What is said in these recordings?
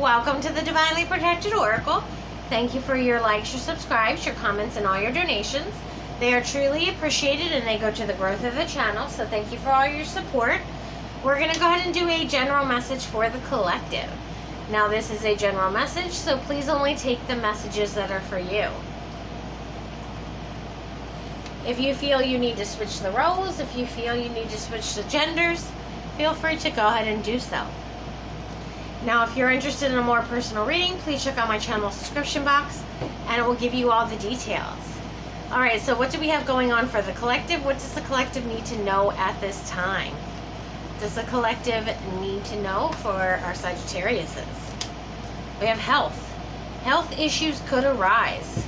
Welcome to the Divinely Protected Oracle. Thank you for your likes, your subscribes, your comments, and all your donations. They are truly appreciated and they go to the growth of the channel, so thank you for all your support. We're going to go ahead and do a general message for the collective. Now, this is a general message, so please only take the messages that are for you. If you feel you need to switch the roles, if you feel you need to switch the genders, feel free to go ahead and do so. Now, if you're interested in a more personal reading, please check out my channel description box, and it will give you all the details. Alright, so what do we have going on for the collective? What does the collective need to know at this time? Does the collective need to know for our Sagittariuses? We have health. Health issues could arise.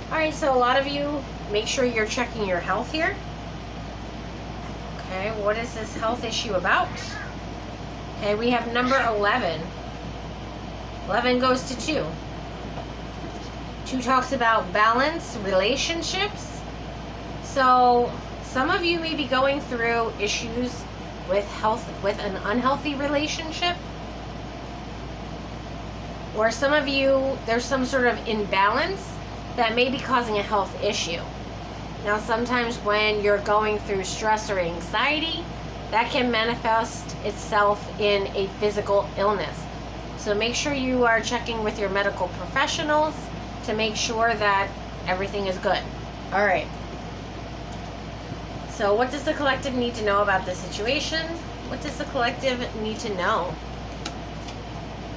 Alright, so a lot of you, make sure you're checking your health here. Okay, what is this health issue about? Okay, we have number 11. 11 goes to 2. 2 talks about balance, relationships. So, some of you may be going through issues with health, with an unhealthy relationship. Or some of you, there's some sort of imbalance that may be causing a health issue. Now, sometimes when you're going through stress or anxiety, that can manifest itself in a physical illness. So make sure you are checking with your medical professionals to make sure that everything is good. All right. So what does the collective need to know about the situation? What does the collective need to know?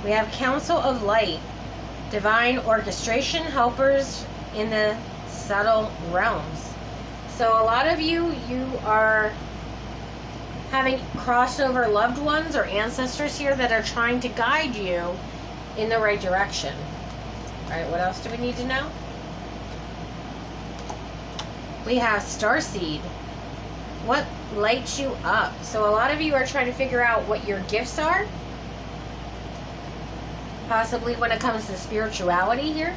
We have Council of Light, divine orchestration, helpers in the subtle realms. So a lot of you are having crossover loved ones or ancestors here that are trying to guide you in the right direction. Alright, what else do we need to know? We have Starseed. What lights you up? So a lot of you are trying to figure out what your gifts are. Possibly when it comes to spirituality here.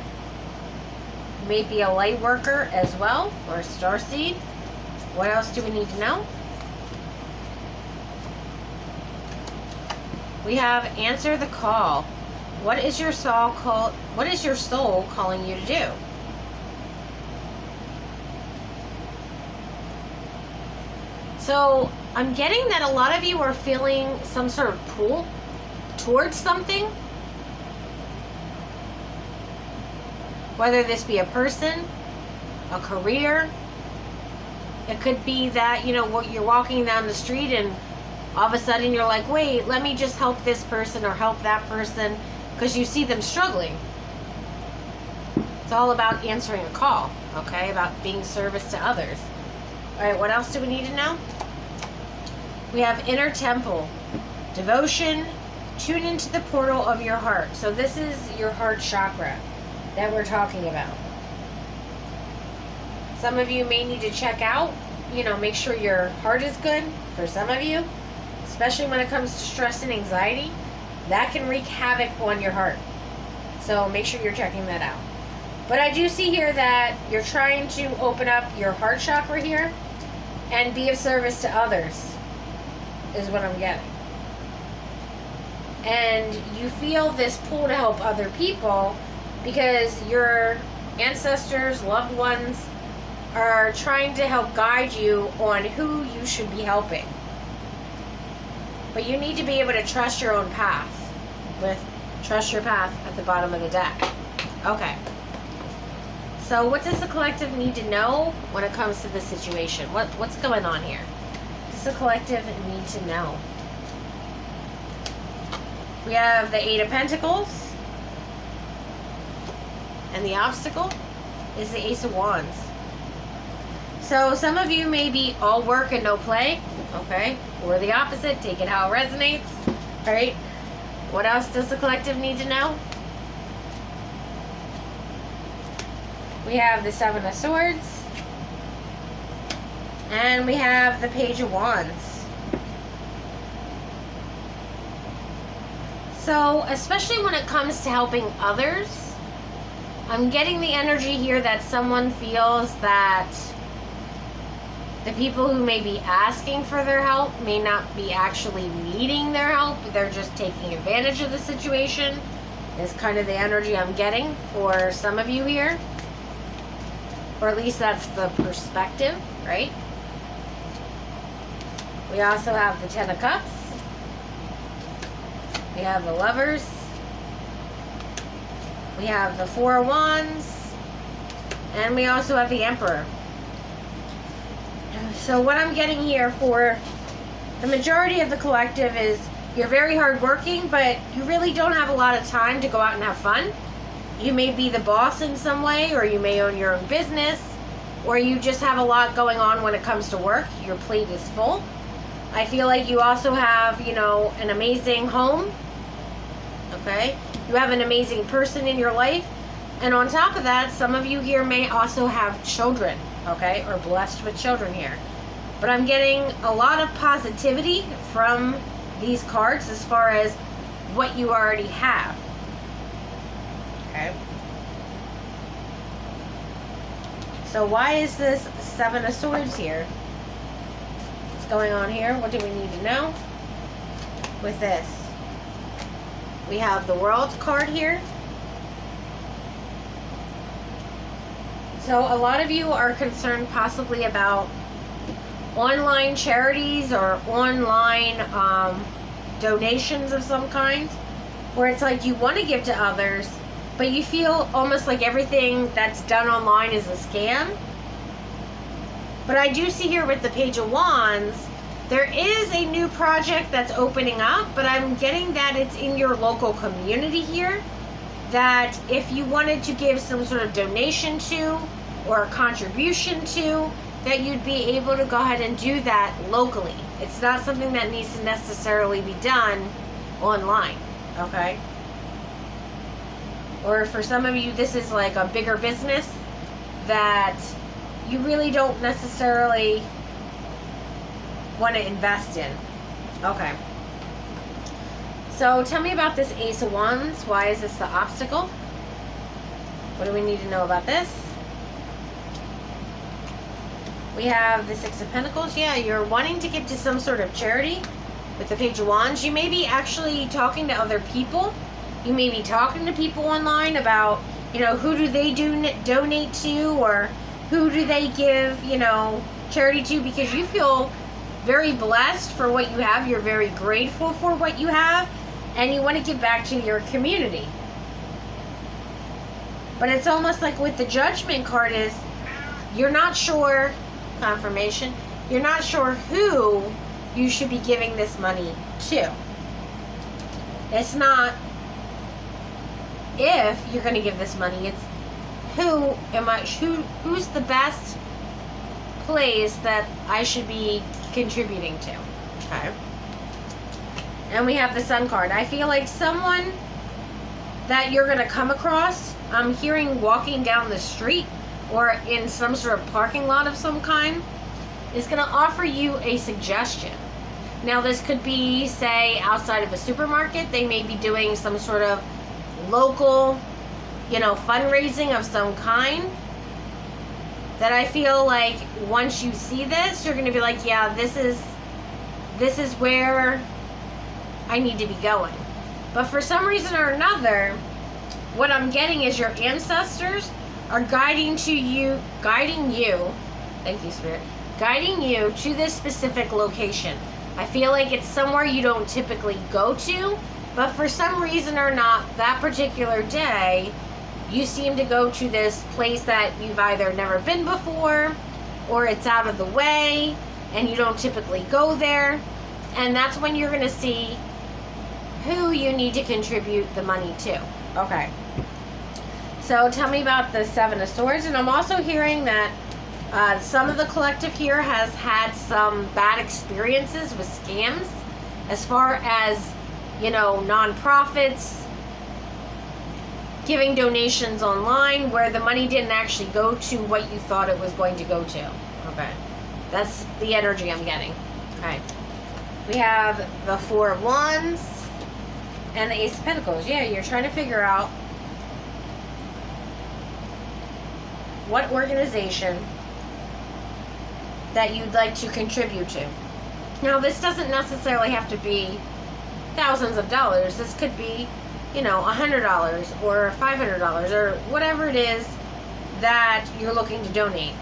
Maybe a light worker as well, or a starseed. What else do we need to know? We have answer the call. What is your soul calling you to do? So I'm getting that a lot of you are feeling some sort of pull towards something. Whether this be a person, a career. It could be that, you know, you're walking down the street and all of a sudden you're like, wait, let me just help this person or help that person, because you see them struggling. It's all about answering a call, okay? About being service to others. All right, what else do we need to know? We have inner temple, devotion, tune into the portal of your heart. So this is your heart chakra that we're talking about. Some of you may need to check out, you know, make sure your heart is good. For some of you, especially when it comes to stress and anxiety, that can wreak havoc on your heart. So make sure you're checking that out. But I do see here that you're trying to open up your heart chakra here and be of service to others, is what I'm getting. And you feel this pull to help other people because your ancestors, loved ones, are trying to help guide you on who you should be helping. But you need to be able to trust your own path. Trust your path at the bottom of the deck. Okay. So what does the collective need to know when it comes to this situation? What's going on here? What does the collective need to know? We have the 8 of Pentacles. And the obstacle is the Ace of Wands. So some of you may be all work and no play. Okay. Or the opposite. Take it how it resonates. Alright. What else does the collective need to know? We have the 7 of Swords. And we have the Page of Wands. So, especially when it comes to helping others, I'm getting the energy here that someone feels that the people who may be asking for their help may not be actually needing their help. They're just taking advantage of the situation. is kind of the energy I'm getting for some of you here. Or at least that's the perspective, right? We also have the Ten of Cups. We have the Lovers. We have the Four of Wands. And we also have the Emperor. So what I'm getting here for the majority of the collective is you're very hardworking, but you really don't have a lot of time to go out and have fun. You may be the boss in some way, or you may own your own business, or you just have a lot going on when it comes to work. Your plate is full. I feel like you also have, you know, an amazing home. Okay? You have an amazing person in your life. And on top of that, some of you here may also have children, okay? Or blessed with children here. But I'm getting a lot of positivity from these cards as far as what you already have. Okay? So why is this Seven of Swords here? What's going on here? What do we need to know with this? We have the World card here. So a lot of you are concerned possibly about online charities or online donations of some kind, where it's like you want to give to others, but you feel almost like everything that's done online is a scam. But I do see here with the Page of Wands, there is a new project that's opening up, but I'm getting that it's in your local community here, that if you wanted to give some sort of donation to or a contribution to, that you'd be able to go ahead and do that locally. It's not something that needs to necessarily be done online, okay? Or for some of you, this is like a bigger business that you really don't necessarily want to invest in. Okay. So tell me about this Ace of Wands. Why is this the obstacle? What do we need to know about this? We have the Six of Pentacles. Yeah, you're wanting to give to some sort of charity with the Page of Wands. You may be actually talking to other people. You may be talking to people online about, you know, who do they donate to, or who do they give, you know, charity to, because you feel very blessed for what you have. You're very grateful for what you have, and you want to give back to your community. But it's almost like with the Judgment card is you're not sure, confirmation, you're not sure who you should be giving this money to. It's not if you're going to give this money, it's who's the best place that I should be contributing to. Okay. And we have the Sun card. I feel like someone that you're going to come across, I'm hearing walking down the street or in some sort of parking lot of some kind, is going to offer you a suggestion. Now this could be, say, outside of a supermarket. They may be doing some sort of local, you know, fundraising of some kind, that I feel like once you see this, you're going to be like, yeah, this is where I need to be going. But for some reason or another, what I'm getting is your ancestors are guiding you, thank you, Spirit, guiding you to this specific location. I feel like it's somewhere you don't typically go to, but for some reason or not, that particular day, you seem to go to this place that you've either never been before, or it's out of the way, and you don't typically go there. And that's when you're going to see who you need to contribute the money to. Okay. So tell me about the Seven of Swords. And I'm also hearing that some of the collective here has had some bad experiences with scams, as far as, you know, nonprofits giving donations online where the money didn't actually go to what you thought it was going to go to. Okay. That's the energy I'm getting. Okay. We have the Four of Wands and the Ace of Pentacles. Yeah, you're trying to figure out what organization that you'd like to contribute to. Now, this doesn't necessarily have to be thousands of dollars. This could be you know, $100 or $500 or whatever it is that you're looking to donate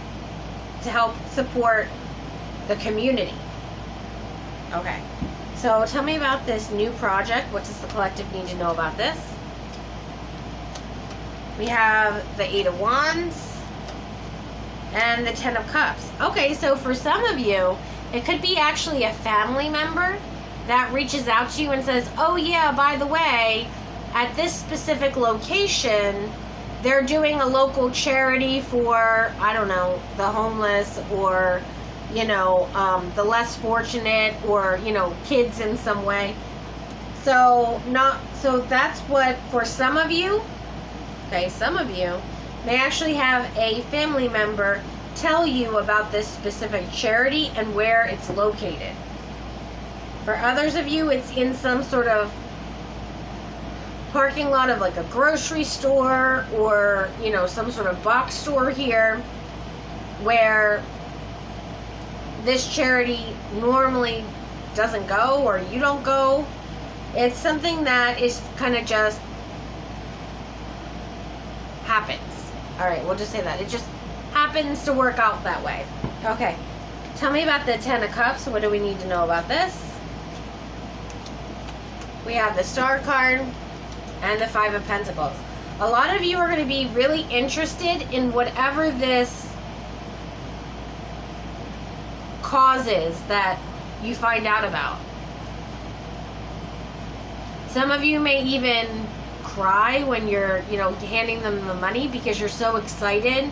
to help support the community. Okay, so tell me about this new project. What does the collective need to know about this? We have the 8 of Wands and the 10 of Cups. Okay, so for some of you, it could be actually a family member that reaches out to you and says, oh yeah, by the way, at this specific location, they're doing a local charity for, I don't know, the homeless or, you know, the less fortunate or, you know, kids in some way. So that's what, for some of you, okay, some of you may actually have a family member tell you about this specific charity and where it's located. For others of you, it's in some sort of parking lot of like a grocery store or, you know, some sort of box store here where this charity normally doesn't go or you don't go. It's something that is kind of just happens. All right, we'll just say that. It just happens to work out that way. Okay, tell me about the 10 of Cups. What do we need to know about this? We have the Star card and the 5 of Pentacles. A lot of you are going to be really interested in whatever this causes that you find out about. Some of you may even cry when you're, you know, handing them the money because you're so excited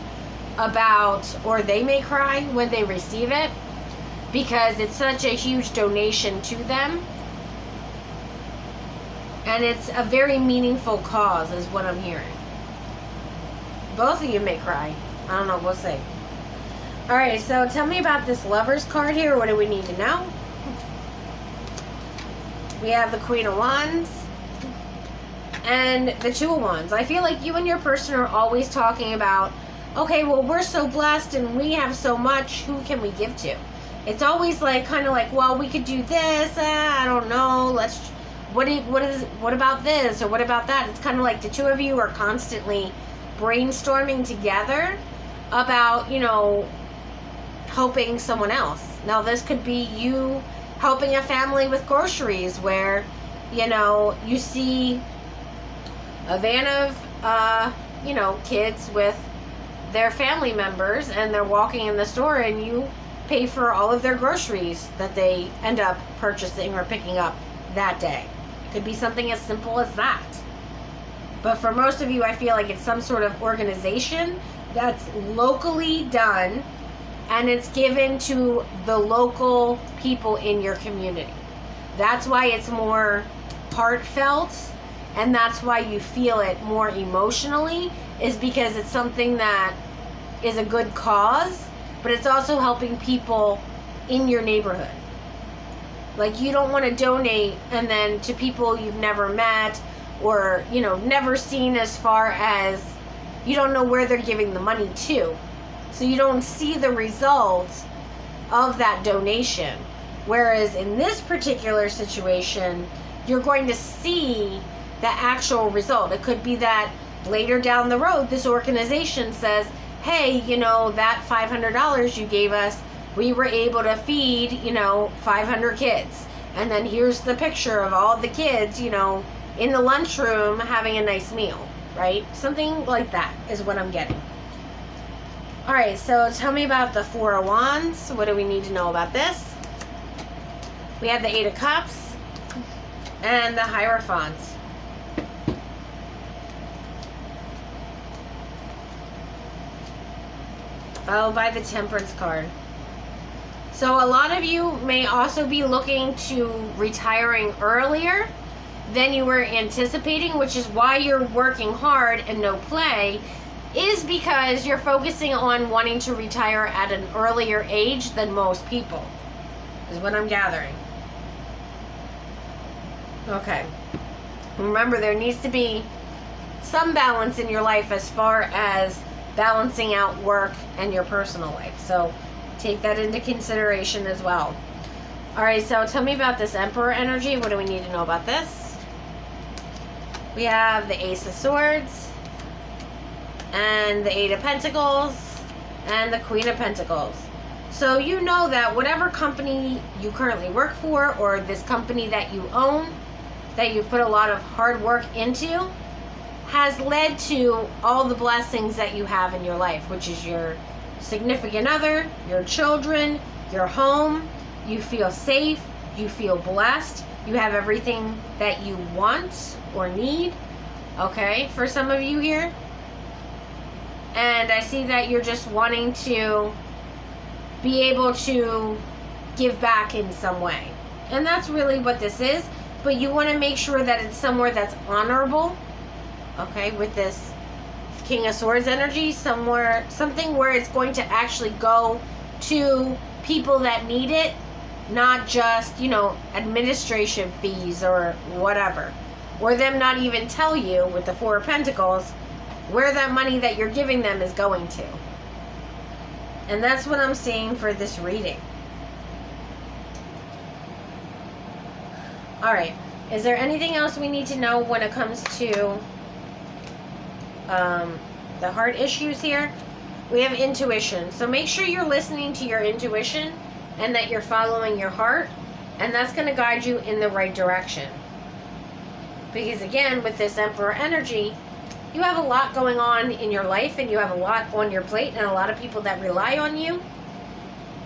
about, or they may cry when they receive it because it's such a huge donation to them. And it's a very meaningful cause is what I'm hearing. Both of you may cry. I don't know, we'll see. Alright, so tell me about this Lovers card here. What do we need to know? We have the Queen of Wands and the 2 of Wands. I feel like you and your person are always talking about, okay, well, we're so blessed and we have so much. Who can we give to? It's always like, kind of like, well, we could do this. I don't know. Let's... What about this or what about that? It's kind of like the 2 of you are constantly brainstorming together about, you know, helping someone else. Now, this could be you helping a family with groceries where, you know, you see a van of, you know, kids with their family members and they're walking in the store and you pay for all of their groceries that they end up purchasing or picking up that day. Could be something as simple as that. But for most of you, I feel like it's some sort of organization that's locally done and it's given to the local people in your community. That's why it's more heartfelt and that's why you feel it more emotionally, is because it's something that is a good cause, but it's also helping people in your neighborhood. Like, you don't want to donate and then to people you've never met or, you know, never seen, as far as you don't know where they're giving the money to. So you don't see the results of that donation. Whereas in this particular situation, you're going to see the actual result. It could be that later down the road, this organization says, hey, you know, that $500 you gave us, we were able to feed, you know, 500 kids. And then here's the picture of all the kids, you know, in the lunchroom having a nice meal, right? Something like that is what I'm getting. All right, so tell me about the 4 of Wands. What do we need to know about this? We have the 8 of Cups and the Hierophant. Followed by the Temperance card. So a lot of you may also be looking to retiring earlier than you were anticipating, which is why you're working hard and no play, is because you're focusing on wanting to retire at an earlier age than most people, is what I'm gathering. Okay. Remember, there needs to be some balance in your life as far as balancing out work and your personal life. So take that into consideration as well. All right, so tell me about this Emperor energy. What do we need to know about this? We have the Ace of Swords, and the Eight of Pentacles, and the Queen of Pentacles. So you know that whatever company you currently work for, or this company that you own, that you've put a lot of hard work into, has led to all the blessings that you have in your life, which is your significant other, your children, your home. You feel safe, you feel blessed, you have everything that you want or need, okay, for some of you here. And I see that you're just wanting to be able to give back in some way. And that's really what this is. But you want to make sure that it's somewhere that's honorable, okay, with this King of Swords energy, something where it's going to actually go to people that need it, not just, you know, administration fees or whatever. Or them not even tell you, with the Four of Pentacles, where that money that you're giving them is going to. And that's what I'm seeing for this reading. Alright, is there anything else we need to know when it comes to the heart issues here? We have intuition. So make sure you're listening to your intuition and that you're following your heart. And that's going to guide you in the right direction. Because again, with this Emperor energy, you have a lot going on in your life and you have a lot on your plate and a lot of people that rely on you.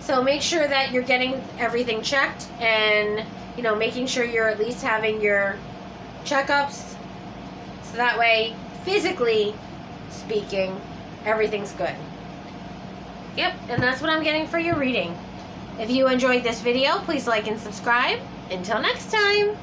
So make sure that you're getting everything checked and, you know, making sure you're at least having your checkups. So that way, physically speaking, everything's good. Yep, and that's what I'm getting for your reading. If you enjoyed this video, please like and subscribe. Until next time.